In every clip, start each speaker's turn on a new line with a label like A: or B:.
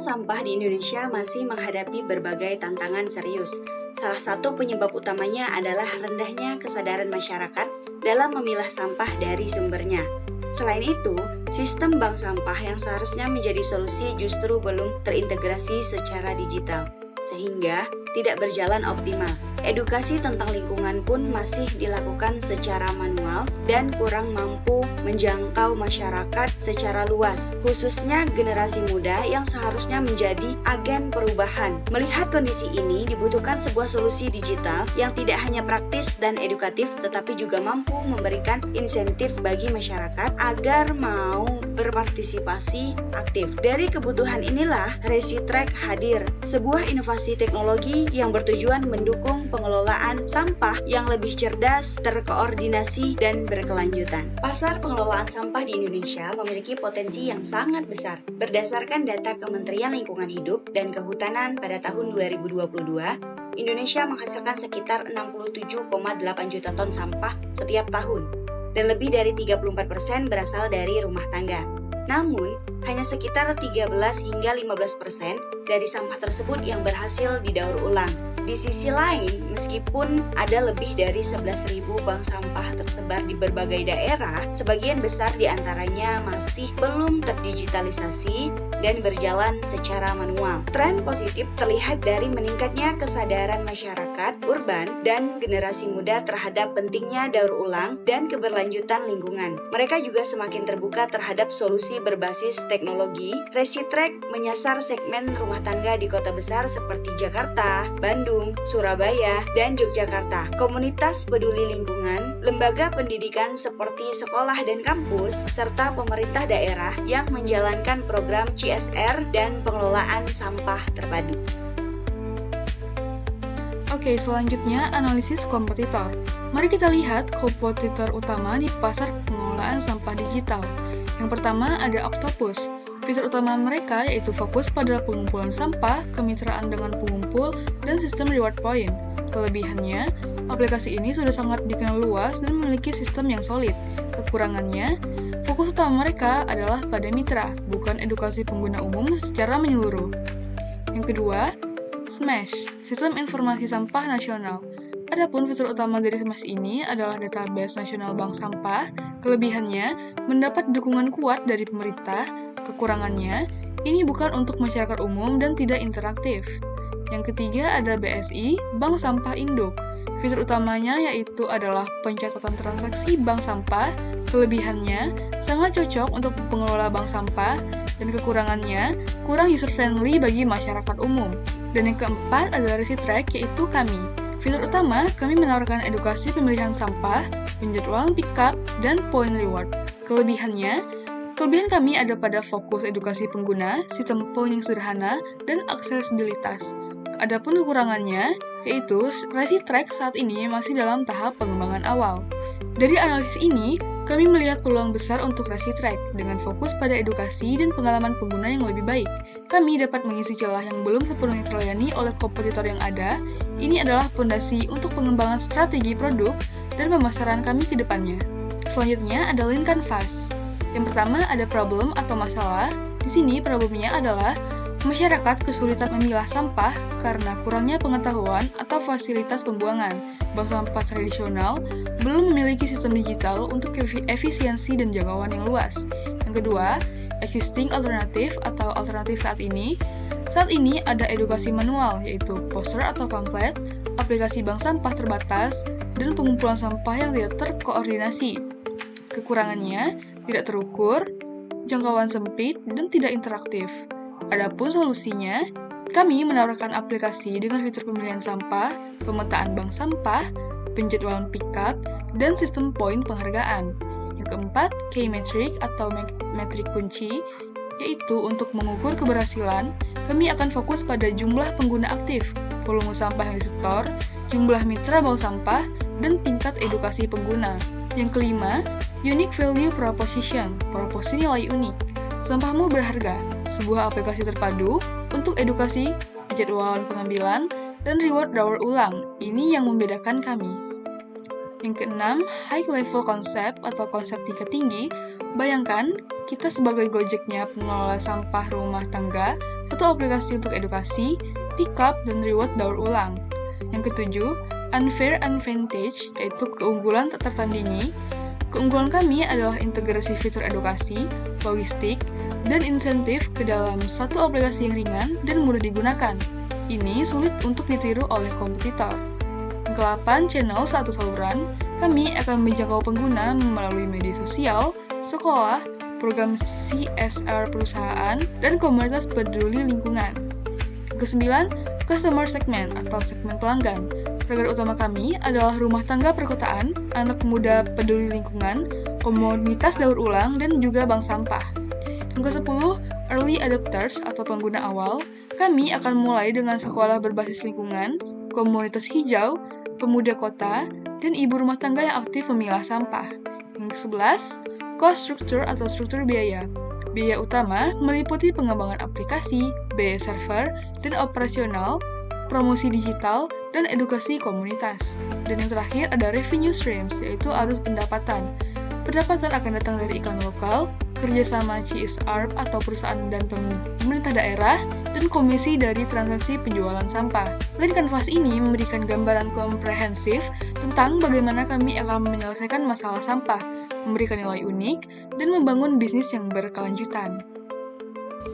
A: sampah di Indonesia masih menghadapi berbagai tantangan serius. Salah satu penyebab utamanya adalah rendahnya kesadaran masyarakat dalam memilah sampah dari sumbernya. Selain itu, sistem bank sampah yang seharusnya menjadi solusi justru belum terintegrasi secara digital, sehingga tidak berjalan optimal. Edukasi tentang lingkungan pun masih dilakukan secara manual dan kurang mampu menjangkau masyarakat secara luas, khususnya generasi muda yang seharusnya menjadi agen perubahan. Melihat kondisi ini, dibutuhkan sebuah solusi digital yang tidak hanya praktis dan edukatif, tetapi juga mampu memberikan insentif bagi masyarakat agar mau berpartisipasi aktif. Dari kebutuhan inilah ResiTrack hadir, sebuah inovasi teknologi yang bertujuan mendukung pengelolaan sampah yang lebih cerdas, terkoordinasi, dan berkelanjutan. Pasar pengelolaan sampah di Indonesia memiliki potensi yang sangat besar. Berdasarkan data Kementerian Lingkungan Hidup dan Kehutanan pada tahun 2022, Indonesia menghasilkan sekitar 67,8 juta ton sampah setiap tahun, dan lebih dari 34% berasal dari rumah tangga. Namun, hanya sekitar 13 hingga 15% dari sampah tersebut yang berhasil didaur ulang. Di sisi lain, meskipun ada lebih dari 11.000 bank sampah tersebar di berbagai daerah, sebagian besar di antaranya masih belum terdigitalisasi dan berjalan secara manual. Tren positif terlihat dari meningkatnya kesadaran masyarakat urban dan generasi muda terhadap pentingnya daur ulang dan keberlanjutan lingkungan. Mereka juga semakin terbuka terhadap solusi berbasis teknologi. ResiTrack menyasar segmen rumah tangga di kota besar seperti Jakarta, Bandung, Surabaya, dan Yogyakarta. Komunitas peduli lingkungan, lembaga pendidikan seperti sekolah dan kampus, serta pemerintah daerah yang menjalankan program CSR dan pengelolaan sampah terpadu.
B: Oke, selanjutnya analisis kompetitor. Mari kita lihat kompetitor utama di pasar pengelolaan sampah digital. Yang pertama ada Octopus. Fitur utama mereka yaitu fokus pada pengumpulan sampah, kemitraan dengan pengumpul, dan sistem reward point. Kelebihannya, aplikasi ini sudah sangat dikenal luas dan memiliki sistem yang solid. Kekurangannya, fokus utama mereka adalah pada mitra, bukan edukasi pengguna umum secara menyeluruh. Yang kedua, Smash, Sistem Informasi Sampah Nasional. Adapun fitur utama dari Smash ini adalah database nasional bank sampah. Kelebihannya, mendapat dukungan kuat dari pemerintah. Kekurangannya, ini bukan untuk masyarakat umum dan tidak interaktif. Yang ketiga ada BSI, Bank Sampah Induk. Fitur utamanya yaitu adalah pencatatan transaksi bank sampah. Kelebihannya, sangat cocok untuk pengelola bank sampah, dan kekurangannya, kurang user-friendly bagi masyarakat umum. Dan yang keempat adalah ResiTrack, yaitu kami. Fitur utama, kami menawarkan edukasi pemilihan sampah, penjadwalan pickup, dan point reward. Kelebihan kami ada pada fokus edukasi pengguna, sistem poin yang sederhana, dan aksesibilitas. Adapun kekurangannya, yaitu ResiTrack saat ini masih dalam tahap pengembangan awal. Dari analisis ini, kami melihat peluang besar untuk ResiTrack dengan fokus pada edukasi dan pengalaman pengguna yang lebih baik. Kami dapat mengisi celah yang belum sepenuhnya terlayani oleh kompetitor yang ada. Ini adalah fondasi untuk pengembangan strategi produk dan pemasaran kami ke depannya. Selanjutnya ada Lean Canvas. Yang pertama ada problem atau masalah. Di sini problemnya adalah masyarakat kesulitan memilah sampah karena kurangnya pengetahuan atau fasilitas pembuangan. Bank sampah tradisional belum memiliki sistem digital untuk efisiensi dan jangkauan yang luas. Yang kedua, existing alternatif atau alternatif saat ini. Saat ini ada edukasi manual, yaitu poster atau pamflet, aplikasi bank sampah terbatas, dan pengumpulan sampah yang tidak terkoordinasi. Kekurangannya, tidak terukur, jangkauan sempit, dan tidak interaktif. Adapun solusinya, kami menawarkan aplikasi dengan fitur pemilihan sampah, pemetaan bank sampah, penjadwalan pickup, dan sistem poin penghargaan. Yang keempat, K-Metric atau metrik kunci, yaitu untuk mengukur keberhasilan, kami akan fokus pada jumlah pengguna aktif, volume sampah yang disetor, jumlah mitra bank sampah, dan tingkat edukasi pengguna. Yang kelima, Unique Value Proposition, proposisi nilai unik. Sampahmu berharga, sebuah aplikasi terpadu untuk edukasi, jadwalan pengambilan, dan reward daur ulang. Ini yang membedakan kami. Yang keenam, High Level Concept atau konsep tingkat tinggi. Bayangkan, kita sebagai Gojeknya pengelola sampah rumah tangga, satu aplikasi untuk edukasi, pickup, dan reward daur ulang. Yang ketujuh, unfair advantage, yaitu keunggulan tak tertandingi. Keunggulan kami adalah integrasi fitur edukasi, logistik, dan insentif ke dalam satu aplikasi yang ringan dan mudah digunakan. Ini sulit untuk ditiru oleh kompetitor. Yang ke-8, channel satu saluran. Kami akan menjangkau pengguna melalui media sosial, sekolah, program CSR perusahaan, dan komunitas peduli lingkungan. Yang ke-9, customer segment atau segmen pelanggan. Target utama kami adalah rumah tangga perkotaan, anak muda peduli lingkungan, komunitas daur ulang, dan juga bank sampah. Yang ke-10, early adopters atau pengguna awal. Kami akan mulai dengan sekolah berbasis lingkungan, komunitas hijau, pemuda kota, dan ibu rumah tangga yang aktif memilah sampah. Yang ke-11, cost structure atau struktur biaya. Biaya utama meliputi pengembangan aplikasi, biaya server, dan operasional, promosi digital, dan edukasi komunitas. Dan yang terakhir ada revenue streams, yaitu arus pendapatan. Pendapatan akan datang dari iklan lokal, kerjasama CSR atau perusahaan dan pemerintah daerah, dan komisi dari transaksi penjualan sampah. Land Canvas ini memberikan gambaran komprehensif tentang bagaimana kami akan menyelesaikan masalah sampah, memberikan nilai unik, dan membangun bisnis yang berkelanjutan.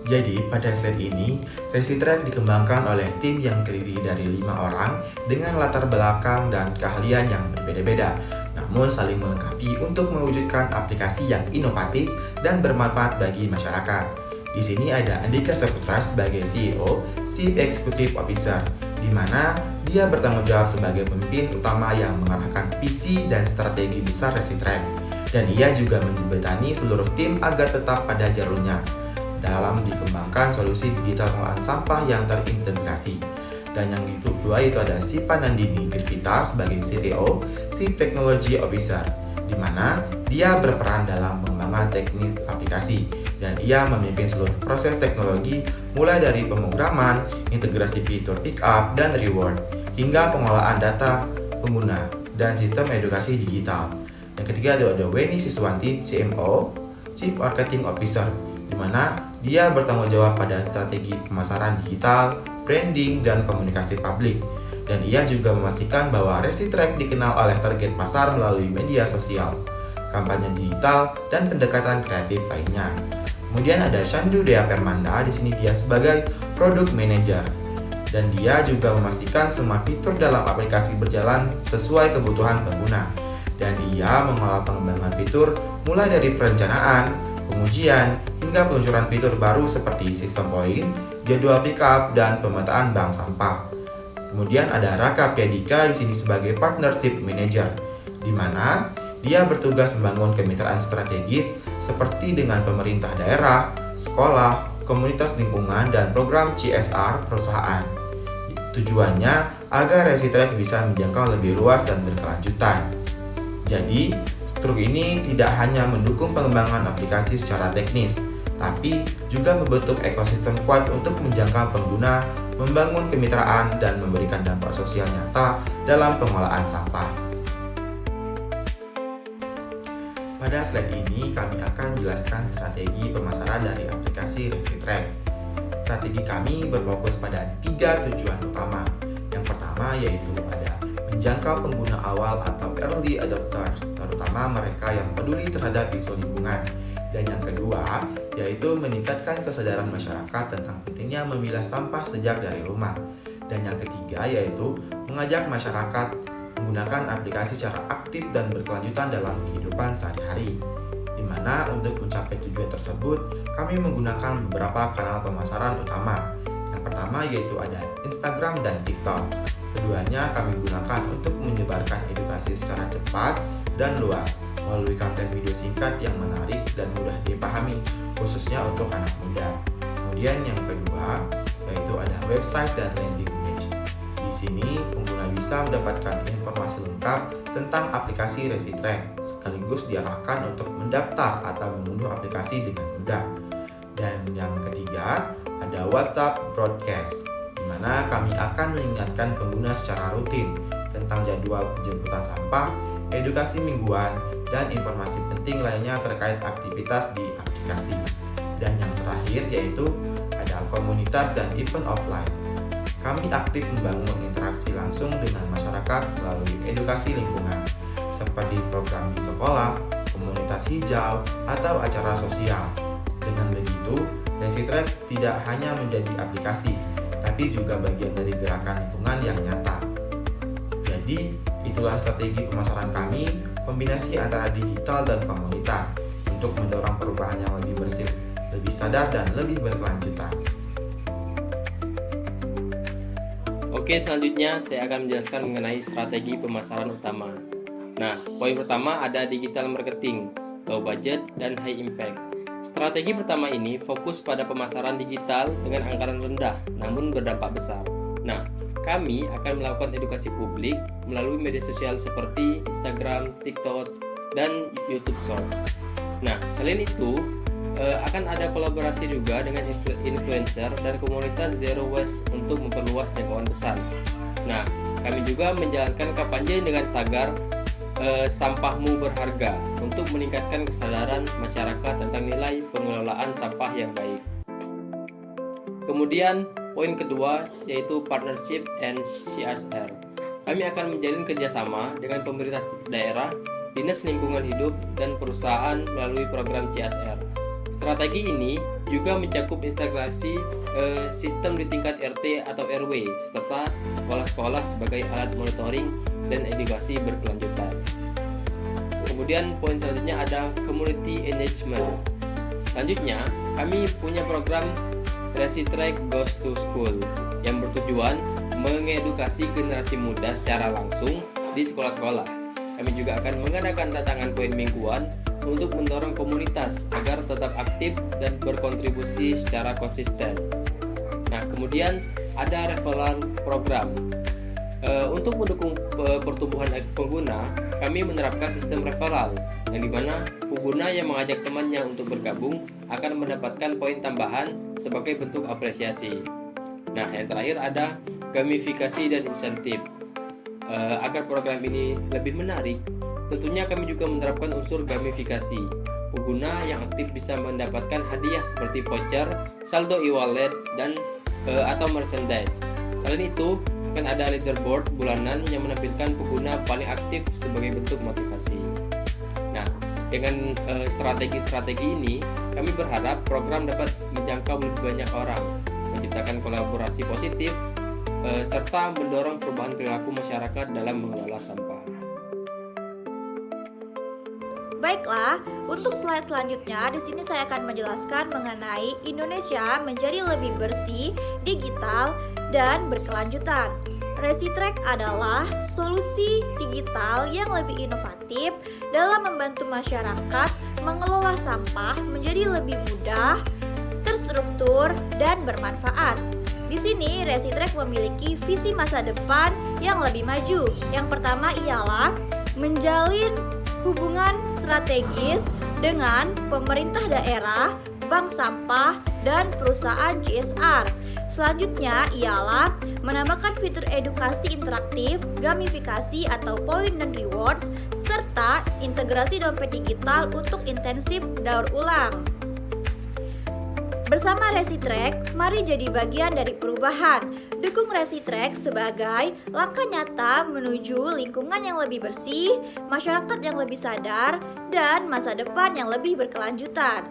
C: Jadi, pada slide ini, ResiTrack dikembangkan oleh tim yang terdiri dari 5 orang dengan latar belakang dan keahlian yang berbeda-beda, namun saling melengkapi untuk mewujudkan aplikasi yang inovatif dan bermanfaat bagi masyarakat. Di sini ada Andika Saputra sebagai CEO, Chief Executive Officer, di mana dia bertanggung jawab sebagai pemimpin utama yang mengarahkan visi dan strategi besar ResiTrack. Dan ia juga menjembatani seluruh tim agar tetap pada jalurnya dalam dikembangkan solusi digital pengolahan sampah yang terintegrasi. Dan yang kedua itu ada Sipa Nandini Girvita sebagai CTO, Chief Technology Officer, di mana dia berperan dalam pengembangan teknik aplikasi dan ia memimpin seluruh proses teknologi mulai dari pemrograman, integrasi fitur pickup dan reward, hingga pengolahan data pengguna dan sistem edukasi digital. Yang ketiga ada Weni Siswanti, CMO, Chief Marketing Officer, di mana dia bertanggung jawab pada strategi pemasaran digital, branding, dan komunikasi publik. Dan ia juga memastikan bahwa ResiTrack dikenal oleh target pasar melalui media sosial, kampanye digital, dan pendekatan kreatif lainnya. Kemudian ada Shandu Dea Permanda, di sini dia sebagai Product Manager. Dan dia juga memastikan semua fitur dalam aplikasi berjalan sesuai kebutuhan pengguna. Dan ia mengelola pengembangan fitur mulai dari perencanaan, pengujian, hingga peluncuran fitur baru seperti sistem poin, jadwal pickup, dan pemetaan bank sampah. Kemudian ada Raka Piadika di sini sebagai Partnership Manager, di mana dia bertugas membangun kemitraan strategis seperti dengan pemerintah daerah, sekolah, komunitas lingkungan, dan program CSR perusahaan. Tujuannya agar ResiTrack bisa menjangkau lebih luas dan berkelanjutan. Jadi, struktur ini tidak hanya mendukung pengembangan aplikasi secara teknis, tapi juga membentuk ekosistem kuat untuk menjangkau pengguna, membangun kemitraan, dan memberikan dampak sosial nyata dalam pengolahan sampah. Pada slide ini, kami akan menjelaskan strategi pemasaran dari aplikasi ResiTrack. Strategi kami berfokus pada 3 tujuan utama. Yang pertama yaitu ada menjangkau pengguna awal atau early adopters, terutama mereka yang peduli terhadap isu lingkungan. Dan yang kedua, yaitu meningkatkan kesadaran masyarakat tentang pentingnya memilah sampah sejak dari rumah. Dan yang ketiga, yaitu mengajak masyarakat menggunakan aplikasi secara aktif dan berkelanjutan dalam kehidupan sehari-hari. Di mana untuk mencapai tujuan tersebut, kami menggunakan beberapa kanal pemasaran utama. Yang pertama yaitu ada Instagram dan TikTok. Keduanya kami gunakan untuk menyebarkan edukasi secara cepat dan luas melalui konten video singkat yang menarik dan mudah dipahami, khususnya untuk anak muda. Kemudian yang kedua yaitu ada website dan landing page. Di sini pengguna bisa mendapatkan informasi lengkap tentang aplikasi ResiTrack, sekaligus diarahkan untuk mendaftar atau mengunduh aplikasi dengan mudah. Dan yang ketiga ada WhatsApp Broadcast, di mana kami akan mengingatkan pengguna secara rutin tentang jadwal penjemputan sampah, edukasi mingguan, dan informasi penting lainnya terkait aktivitas di aplikasi. Dan yang terakhir yaitu ada pada komunitas dan event offline. Kami aktif membangun interaksi langsung dengan masyarakat melalui edukasi lingkungan, seperti program di sekolah, komunitas hijau, atau acara sosial. Dengan begitu, ResiTrack tidak hanya menjadi aplikasi, tapi juga bagian dari gerakan lingkungan yang nyata. Jadi, itulah strategi pemasaran kami, kombinasi antara digital dan komunitas, untuk mendorong perubahan yang lebih bersih, lebih sadar, dan lebih berkelanjutan.
D: Oke, selanjutnya saya akan menjelaskan mengenai strategi pemasaran utama. Nah, poin pertama ada digital marketing, low budget, dan high impact. Strategi pertama ini fokus pada pemasaran digital dengan anggaran rendah, namun berdampak besar. Nah, kami akan melakukan edukasi publik melalui media sosial seperti Instagram, TikTok, dan YouTube Short. Nah, selain itu, akan ada kolaborasi juga dengan influencer dan komunitas Zero Waste untuk memperluas jangkauan besar. Nah, kami juga menjalankan kampanye dengan tagar sampahmu berharga untuk meningkatkan kesadaran masyarakat tentang nilai pengelolaan sampah yang baik. Kemudian poin kedua yaitu partnership and CSR. Kami akan menjalin kerjasama dengan pemerintah daerah, dinas lingkungan hidup, dan perusahaan melalui program CSR. Strategi ini juga mencakup integrasi sistem di tingkat RT atau RW serta sekolah-sekolah sebagai alat monitoring dan edukasi berkelanjutan. Kemudian poin selanjutnya ada community engagement. Selanjutnya, kami punya program ResiTrack Goes to School yang bertujuan mengedukasi generasi muda secara langsung di sekolah-sekolah. Kami juga akan mengadakan tantangan poin mingguan untuk mendorong komunitas agar tetap aktif dan berkontribusi secara konsisten. Nah, kemudian ada referral program. Untuk mendukung pertumbuhan pengguna, kami menerapkan sistem referral, yang dimana pengguna yang mengajak temannya untuk bergabung akan mendapatkan poin tambahan sebagai bentuk apresiasi. Nah, yang terakhir ada gamifikasi dan insentif. Agar program ini lebih menarik, tentunya kami juga menerapkan unsur gamifikasi. Pengguna yang aktif bisa mendapatkan hadiah seperti voucher, saldo e-wallet, dan atau merchandise. Selain itu, akan ada leaderboard bulanan yang menampilkan pengguna paling aktif sebagai bentuk motivasi. Nah, dengan strategi-strategi ini, kami berharap program dapat menjangkau lebih banyak orang, menciptakan kolaborasi positif, serta mendorong perubahan perilaku masyarakat dalam mengelola sampah.
E: Baiklah, untuk slide selanjutnya di sini saya akan menjelaskan mengenai Indonesia menjadi lebih bersih, digital, dan berkelanjutan. ResiTrack adalah solusi digital yang lebih inovatif dalam membantu masyarakat mengelola sampah menjadi lebih mudah, terstruktur, dan bermanfaat. Di sini ResiTrack memiliki visi masa depan yang lebih maju. Yang pertama ialah menjalin hubungan strategis dengan pemerintah daerah, bank sampah, dan perusahaan CSR. Selanjutnya ialah menambahkan fitur edukasi interaktif, gamifikasi atau point and rewards, serta integrasi dompet digital untuk intensif daur ulang. Bersama ResiTrack, mari jadi bagian dari perubahan. Dukung ResiTrack sebagai langkah nyata menuju lingkungan yang lebih bersih, masyarakat yang lebih sadar, dan masa depan yang lebih berkelanjutan.